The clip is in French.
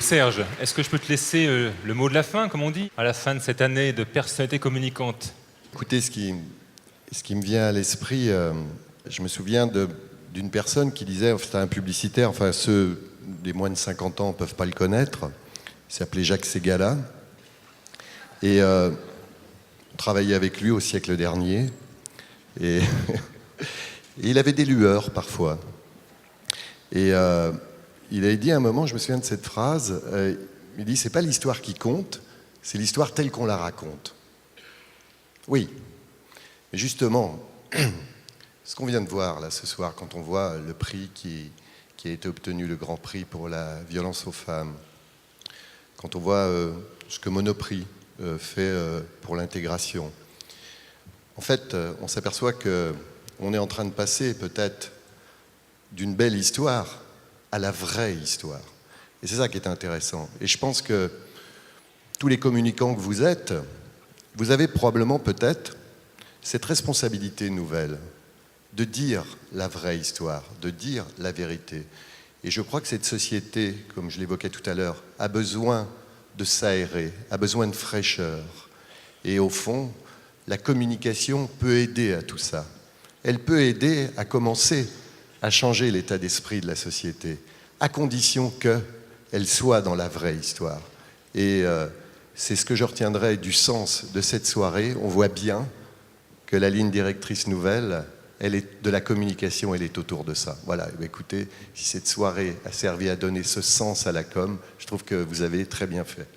Serge, est-ce que je peux te laisser le mot de la fin, comme on dit, à la fin de cette année de personnalité communicante? Écoutez, ce qui me vient à l'esprit, je me souviens d'une personne qui disait, c'était un publicitaire, enfin ceux des moins de 50 ans ne peuvent pas le connaître, il s'appelait Jacques Ségala, et on travaillait avec lui au siècle dernier, et, et il avait des lueurs parfois. Et il avait dit à un moment, je me souviens de cette phrase, il dit, c'est pas l'histoire qui compte, c'est l'histoire telle qu'on la raconte. Oui, mais justement, ce qu'on vient de voir là ce soir, quand on voit le prix qui a été obtenu, le grand prix pour la violence aux femmes, quand on voit ce que Monoprix fait pour l'intégration, en fait, on s'aperçoit qu'on est en train de passer peut-être d'une belle histoire à la vraie histoire. Et c'est ça qui est intéressant. Et je pense que tous les communicants que vous êtes, vous avez probablement peut-être cette responsabilité nouvelle de dire la vraie histoire, de dire la vérité. Et je crois que cette société, comme je l'évoquais tout à l'heure, a besoin de s'aérer, a besoin de fraîcheur. Et au fond, la communication peut aider à tout ça. Elle peut aider à commencer à changer l'état d'esprit de la société, à condition qu'elle soit dans la vraie histoire. Et c'est ce que je retiendrai du sens de cette soirée. On voit bien que la ligne directrice nouvelle, elle est de la communication, elle est autour de ça. Voilà, écoutez, si cette soirée a servi à donner ce sens à la com, je trouve que vous avez très bien fait.